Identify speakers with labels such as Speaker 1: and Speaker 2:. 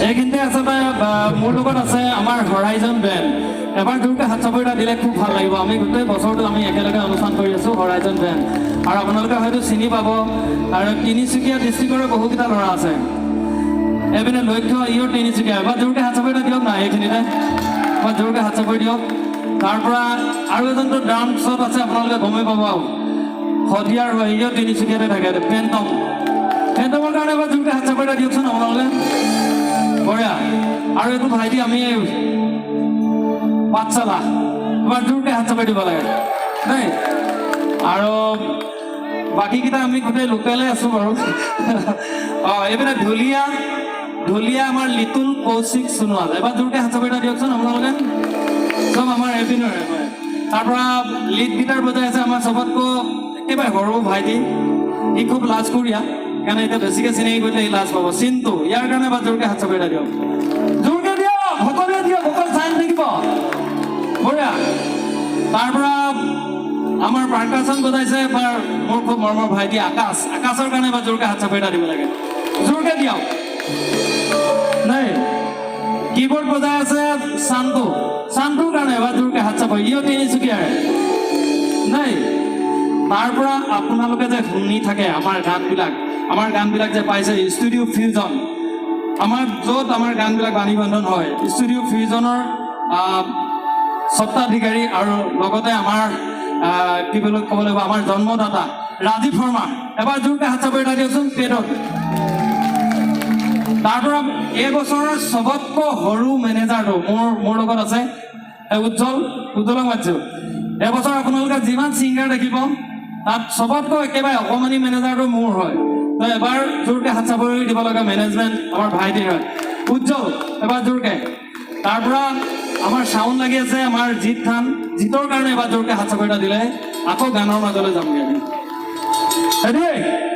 Speaker 1: এইখিনিতে আছে মোৰ লগত আছে আমাৰ হৰাইজন বেণ্ড এবাৰ জোৰকৈ হাত চাপৰি এটা দিলে খুব ভাল লাগিব আমি গোটেই বছৰটো আমি একেলগে অনুষ্ঠান কৰি আছোঁ হৰাইজন বেণ্ড আৰু আপোনালোকে হয়তো চিনি পাব আৰু তিনিচুকীয়া ডিষ্ট্ৰিক্টৰে বহুকেইটা ল'ৰা আছে এইপিনে লক্ষ্য ইও তিনিচুকীয়া এবাৰ জোৰকৈ হাত চাপৰি এটা দিয়ক না এইখিনিতে এবাৰ জোৰকৈ হাত চাপৰি দিয়ক তাৰপৰা আৰু এজনটো ডান্সত আছে আপোনালোকে গমেই পাব আৰু শদিয়াৰ হয় ইও তিনিচুকীয়াতে থাকে ফেণ্টমৰ কাৰণে এবাৰ জোৰকৈ হাত চাপৰি এটা দিয়কচোন আপোনালোকে বঢ়িয়া আৰু এইটো ভাইটি আমি পাঠশালা এবাৰ জোৰকৈ হাত চাপৰি দিব লাগে দেই আৰু বাকীকেইটা আমি গোটেই লোকেলে আছোঁ বাৰু অঁ এইপিনে ঢুলীয়া আমাৰ লিটুল কৌশিক সোণোৱাল এবাৰ জোৰকৈ হাত চাপৰি এটা দিয়কচোন আপোনালোকে চব আমাৰ এপিনৰে তাৰপৰা লিড গিটাৰ বজাই আছে আমাৰ চবতকৈ একেবাৰে সৰু ভাইটি ই খুব লাজকুৰীয়া সেইকাৰণে এতিয়া বেছিকৈ চিনাকি কৰিলে ই লাজ পাব চিন্তু ইয়াৰ কাৰণে এবাৰ জোৰকৈ হাত চাপৰি এটা দিয়ক জোৰকৈ দিয়ক সকলোৱে দিয়ক সকলো চাই থাকিব বঢ়িয়া তাৰপৰা আমাৰ পাৰ্কাছন বজাইছে এবাৰ মোৰ খুব মৰমৰ ভাইটি আকাশৰ কাৰণে এবাৰ জোৰকৈ হাত চাপৰি এটা দিব লাগে জোৰকৈ দিয়ক নাই কীবৰ্ড বজাই আছে শান্তুৰ কাৰণে এবাৰ জোৰকৈ হাত চাপৰি ইও তিনিচুকীয়াৰে নাই তাৰপৰা আপোনালোকে যে শুনি থাকে আমাৰ গানবিলাক যে পাইছে ষ্টুডিঅ' ফিউজন য'ত আমাৰ গানবিলাক বাণী বন্ধন হয় ষ্টুডিঅ' ফিউজনৰ স্বত্বাধিকাৰী আৰু লগতে আমাৰ কি বুলি ক'ব লাগিব আমাৰ জন্মদাতা ৰাজীৱ শৰ্মা এবাৰ জোৰকৈ হাত চাপৰি এটা দিয়কচোন পেটত তাৰপৰা এই বছৰৰ চবতকৈ সৰু মেনেজাৰটো মোৰ লগত আছে উজ্জ্বলক মাতিছোঁ এবছৰ আপোনালোকে যিমান ছিংগাৰ দেখিব তাত চবতকৈ একেবাৰে অকণমানি মেনেজাৰটো মোৰ হয় তো এবাৰ জোৰকৈ হাত চাপৰি দিব লগা মেনেজমেণ্ট আমাৰ ভাইটিৰ হয় উজ্জ্বল এবাৰ জোৰকৈ তাৰপৰা আমাৰ চাউণ্ড লাগি আছে আমাৰ জিতৰ কাৰণে এবাৰ জোৰকৈ হাত চাপৰি এটা দিলে আকৌ গানৰ মাজলৈ যামগৈ ৰেডি